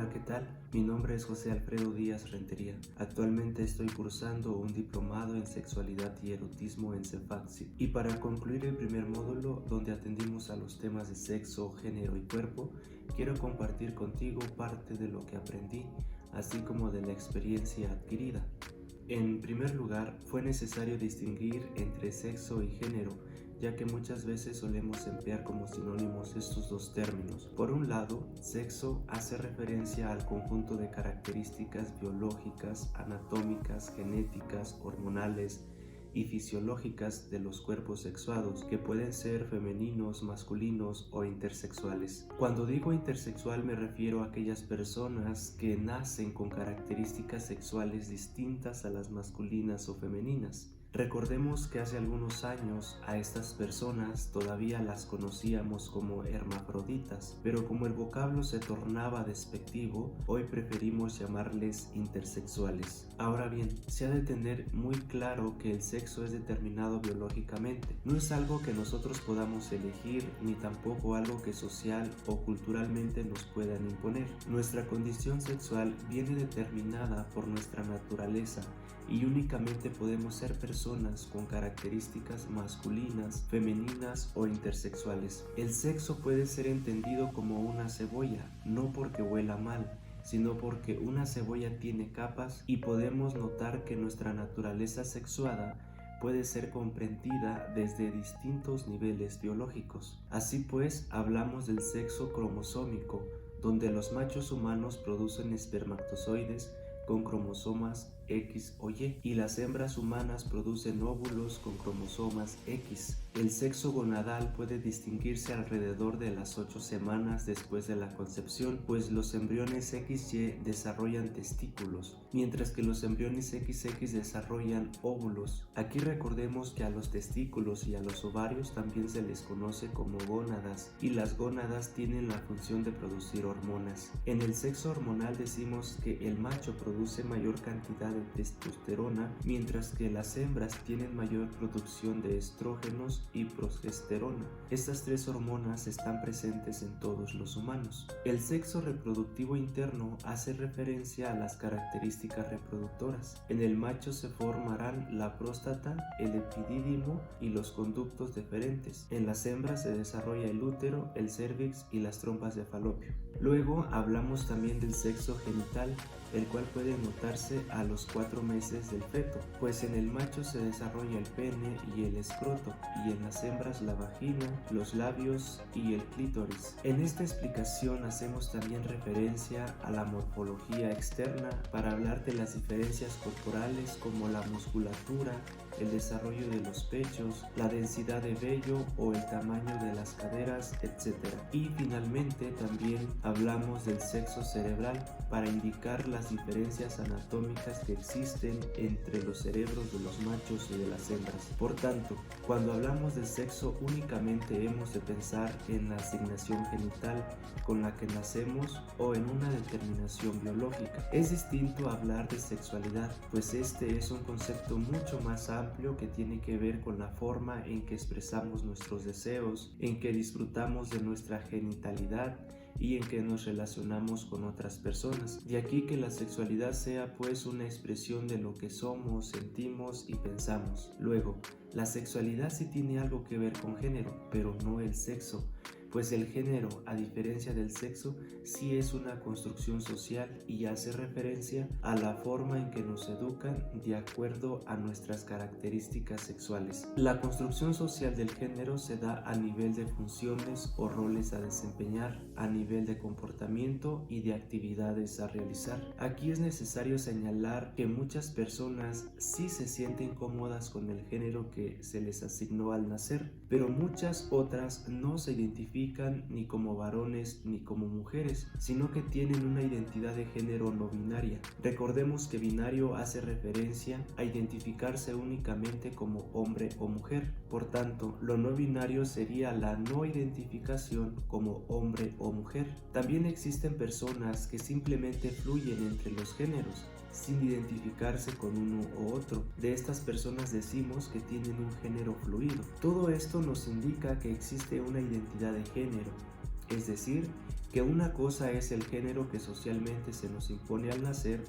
Hola, ¿qué tal? Mi nombre es José Alfredo Díaz Rentería. Actualmente estoy cursando un diplomado en sexualidad y erotismo en CEFAXI. Y para concluir el primer módulo, donde atendimos a los temas de sexo, género y cuerpo, quiero compartir contigo parte de lo que aprendí, así como de la experiencia adquirida. En primer lugar, fue necesario distinguir entre sexo y género, ya que muchas veces solemos emplear como sinónimos estos dos términos. Por un lado, sexo hace referencia al conjunto de características biológicas, anatómicas, genéticas, hormonales y fisiológicas de los cuerpos sexuados, que pueden ser femeninos, masculinos o intersexuales. Cuando digo intersexual me refiero a aquellas personas que nacen con características sexuales distintas a las masculinas o femeninas. Recordemos que hace algunos años a estas personas todavía las conocíamos como hermafroditas, pero como el vocablo se tornaba despectivo, hoy preferimos llamarles intersexuales. Ahora bien, se ha de tener muy claro que el sexo es determinado biológicamente. No es algo que nosotros podamos elegir, ni tampoco algo que social o culturalmente nos puedan imponer. Nuestra condición sexual viene determinada por nuestra naturaleza y únicamente podemos ser personas con características masculinas, femeninas o intersexuales. El sexo puede ser entendido como una cebolla, no porque huela mal, sino porque una cebolla tiene capas y podemos notar que nuestra naturaleza sexuada puede ser comprendida desde distintos niveles biológicos. Así pues, hablamos del sexo cromosómico, donde los machos humanos producen espermatozoides con cromosomas X o Y y las hembras humanas producen óvulos con cromosomas X. El sexo gonadal puede distinguirse alrededor de las 8 semanas después de la concepción, pues los embriones XY desarrollan testículos, mientras que los embriones XX desarrollan óvulos. Aquí recordemos que a los testículos y a los ovarios también se les conoce como gónadas, y las gónadas tienen la función de producir hormonas. En el sexo hormonal decimos que el macho produce mayor cantidad de testosterona, mientras que las hembras tienen mayor producción de estrógenos y progesterona. Estas tres hormonas están presentes en todos los humanos. El sexo reproductivo interno hace referencia a las características reproductoras. En el macho se formarán la próstata, el epidídimo y los conductos deferentes. En las hembras se desarrolla el útero, el cérvix y las trompas de falopio. Luego hablamos también del sexo genital, el cual puede notarse a los 4 meses del feto, pues en el macho se desarrolla el pene y el escroto, y en las hembras la vagina, los labios y el clítoris. En esta explicación hacemos también referencia a la morfología externa para hablar de las diferencias corporales como la musculatura, el desarrollo de los pechos, la densidad de vello o el tamaño de las caderas, etc. Y finalmente también hablamos del sexo cerebral para indicar las diferencias anatómicas que existen entre los cerebros de los machos y de las hembras. Por tanto, cuando hablamos del sexo únicamente hemos de pensar en la asignación genital con la que nacemos o en una determinación biológica. Es distinto hablar de sexualidad, pues este es un concepto mucho más amplio que tiene que ver con la forma en que expresamos nuestros deseos, en que disfrutamos de nuestra genitalidad y en que nos relacionamos con otras personas. De aquí que la sexualidad sea pues una expresión de lo que somos, sentimos y pensamos. Luego, la sexualidad sí tiene algo que ver con género, pero no el sexo, pues el género, a diferencia del sexo, sí es una construcción social y hace referencia a la forma en que nos educan de acuerdo a nuestras características sexuales. La construcción social del género se da a nivel de funciones o roles a desempeñar, a nivel de comportamiento y de actividades a realizar. Aquí es necesario señalar que muchas personas sí se sienten cómodas con el género que se les asignó al nacer, pero muchas otras no se identifican ni como varones ni como mujeres, sino que tienen una identidad de género no binaria. Recordemos que binario hace referencia a identificarse únicamente como hombre o mujer. Por tanto, lo no binario sería la no identificación como hombre o mujer. También existen personas que simplemente fluyen entre los géneros, sin identificarse con uno u otro. De estas personas decimos que tienen un género fluido. Todo esto nos indica que existe una identidad de género, es decir, que una cosa es el género que socialmente se nos impone al nacer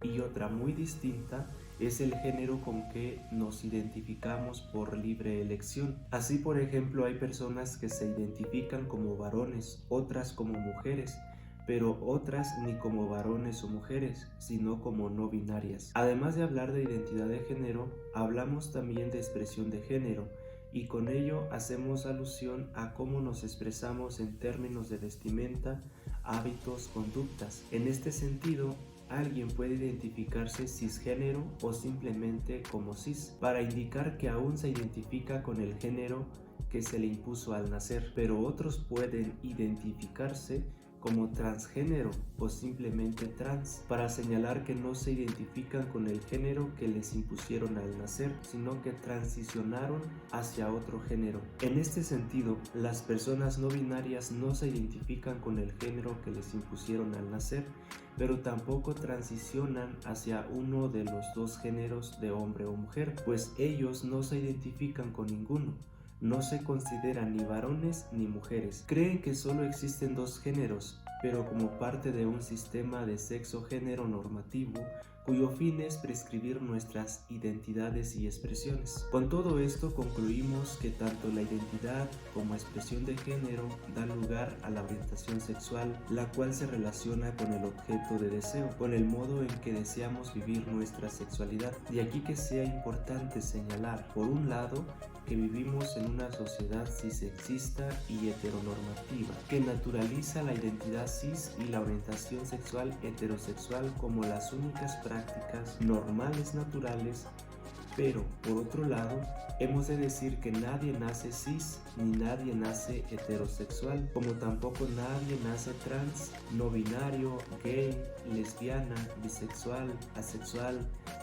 y otra muy distinta es el género con que nos identificamos por libre elección. Así, por ejemplo, hay personas que se identifican como varones, otras como mujeres, pero otras ni como varones o mujeres, sino como no binarias. Además de hablar de identidad de género, hablamos también de expresión de género, y con ello hacemos alusión a cómo nos expresamos en términos de vestimenta, hábitos, conductas. En este sentido, alguien puede identificarse cisgénero o simplemente como cis, para indicar que aún se identifica con el género que se le impuso al nacer, pero otros pueden identificarse como transgénero o simplemente trans, para señalar que no se identifican con el género que les impusieron al nacer, sino que transicionaron hacia otro género. En este sentido, las personas no binarias no se identifican con el género que les impusieron al nacer, pero tampoco transicionan hacia uno de los dos géneros de hombre o mujer, pues ellos no se identifican con ninguno. No se consideran ni varones ni mujeres. Creen que solo existen dos géneros, pero como parte de un sistema de sexo-género normativo, cuyo fin es prescribir nuestras identidades y expresiones. Con todo esto concluimos que tanto la identidad como expresión de género dan lugar a la orientación sexual, la cual se relaciona con el objeto de deseo, con el modo en que deseamos vivir nuestra sexualidad. De aquí que sea importante señalar, por un lado, que vivimos en una sociedad cissexista y heteronormativa, que naturaliza la identidad cis y la orientación sexual heterosexual como las únicas prácticas normales naturales, pero por otro lado, hemos de decir que nadie nace cis ni nadie nace heterosexual, como tampoco nadie nace trans, no binario, gay, lesbiana, bisexual, asexual,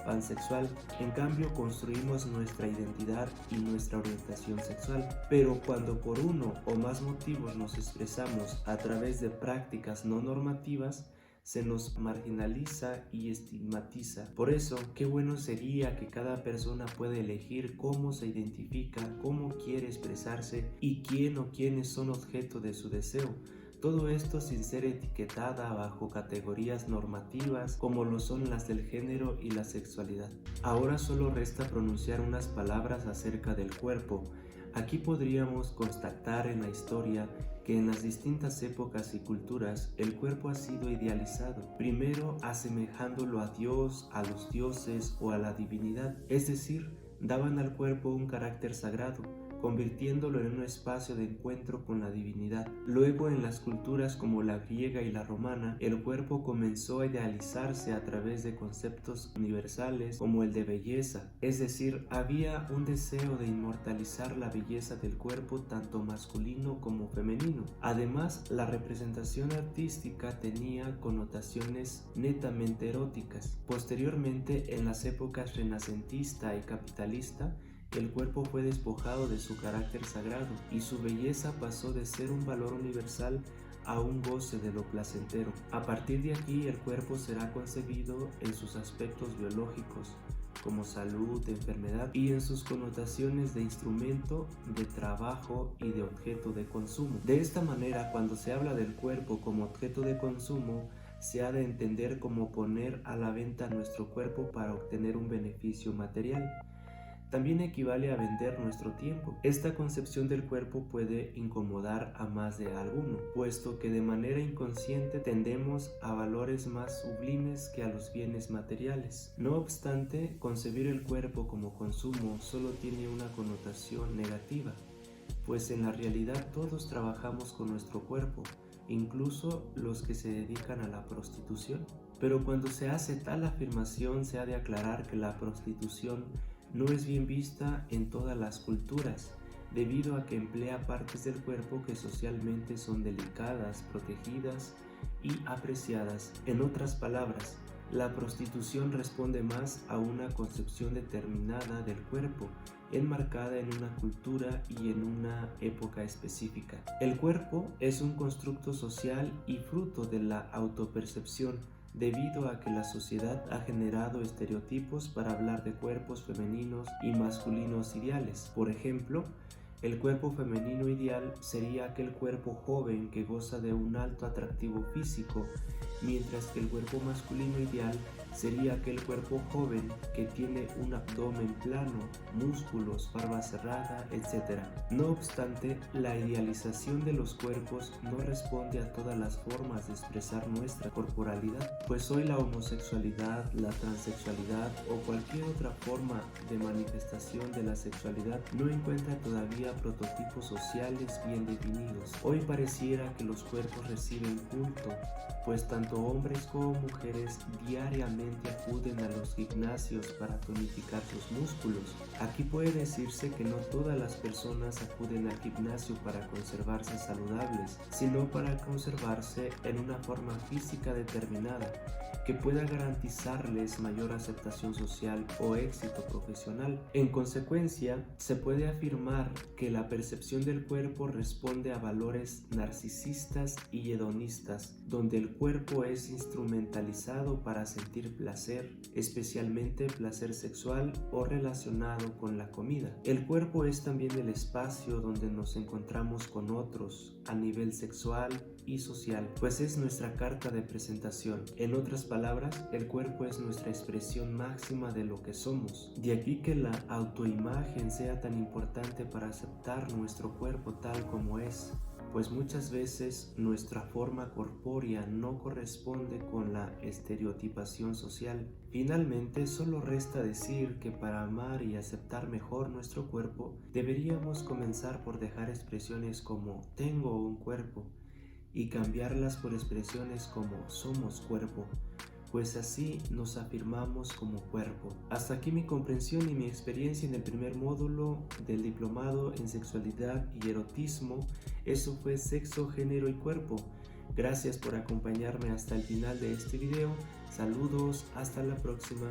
pansexual. En cambio, construimos nuestra identidad y nuestra orientación sexual. Pero cuando por uno o más motivos nos expresamos a través de prácticas no normativas, se nos marginaliza y estigmatiza. Por eso, qué bueno sería que cada persona pueda elegir cómo se identifica, cómo quiere expresarse y quién o quiénes son objeto de su deseo. Todo esto sin ser etiquetada bajo categorías normativas como lo son las del género y la sexualidad. Ahora solo resta pronunciar unas palabras acerca del cuerpo. Aquí podríamos constatar en la historia que en las distintas épocas y culturas el cuerpo ha sido idealizado, primero asemejándolo a Dios, a los dioses o a la divinidad, es decir, daban al cuerpo un carácter sagrado, convirtiéndolo en un espacio de encuentro con la divinidad. Luego, en las culturas como la griega y la romana, el cuerpo comenzó a idealizarse a través de conceptos universales como el de belleza, es decir, había un deseo de inmortalizar la belleza del cuerpo tanto masculino como femenino. Además, la representación artística tenía connotaciones netamente eróticas. Posteriormente, en las épocas renacentista y capitalista, el cuerpo fue despojado de su carácter sagrado y su belleza pasó de ser un valor universal a un goce de lo placentero. A partir de aquí, el cuerpo será concebido en sus aspectos biológicos, como salud, enfermedad, y en sus connotaciones de instrumento, de trabajo y de objeto de consumo. De esta manera, cuando se habla del cuerpo como objeto de consumo, se ha de entender como poner a la venta nuestro cuerpo para obtener un beneficio material. También equivale a vender nuestro tiempo. Esta concepción del cuerpo puede incomodar a más de alguno, puesto que de manera inconsciente tendemos a valores más sublimes que a los bienes materiales. No obstante, concebir el cuerpo como consumo solo tiene una connotación negativa, pues en la realidad todos trabajamos con nuestro cuerpo, incluso los que se dedican a la prostitución. Pero cuando se hace tal afirmación, se ha de aclarar que la prostitución no es bien vista en todas las culturas, debido a que emplea partes del cuerpo que socialmente son delicadas, protegidas y apreciadas. En otras palabras, la prostitución responde más a una concepción determinada del cuerpo, enmarcada en una cultura y en una época específica. El cuerpo es un constructo social y fruto de la autopercepción, debido a que la sociedad ha generado estereotipos para hablar de cuerpos femeninos y masculinos ideales. Por ejemplo, El cuerpo femenino ideal sería aquel cuerpo joven que goza de un alto atractivo físico, mientras que el cuerpo masculino ideal sería aquel cuerpo joven que tiene un abdomen plano, músculos, barba cerrada, etc. No obstante, la idealización de los cuerpos no responde a todas las formas de expresar nuestra corporalidad, pues hoy la homosexualidad, la transexualidad o cualquier otra forma de manifestación de la sexualidad no encuentra todavía prototipos sociales bien definidos. Hoy pareciera que los cuerpos reciben culto, pues tanto hombres como mujeres diariamente acuden a los gimnasios para tonificar sus músculos. Aquí puede decirse que no todas las personas acuden al gimnasio para conservarse saludables, sino para conservarse en una forma física determinada que pueda garantizarles mayor aceptación social o éxito profesional. En consecuencia, se puede afirmar que la percepción del cuerpo responde a valores narcisistas y hedonistas, donde el cuerpo es instrumentalizado para sentir placer, especialmente placer sexual o relacionado con la comida. El cuerpo es también el espacio donde nos encontramos con otros a nivel sexual y social, pues es nuestra carta de presentación. En otras palabras, el cuerpo es nuestra expresión máxima de lo que somos. De aquí que la autoimagen sea tan importante para aceptar nuestro cuerpo tal como es, pues muchas veces nuestra forma corpórea no corresponde con la estereotipación social. Finalmente, solo resta decir que para amar y aceptar mejor nuestro cuerpo, deberíamos comenzar por dejar expresiones como tengo un cuerpo y cambiarlas por expresiones como somos cuerpo, pues así nos afirmamos como cuerpo. Hasta aquí mi comprensión y mi experiencia en el primer módulo del diplomado en sexualidad y erotismo. Eso fue sexo, género y cuerpo. Gracias por acompañarme hasta el final de este video. Saludos, hasta la próxima.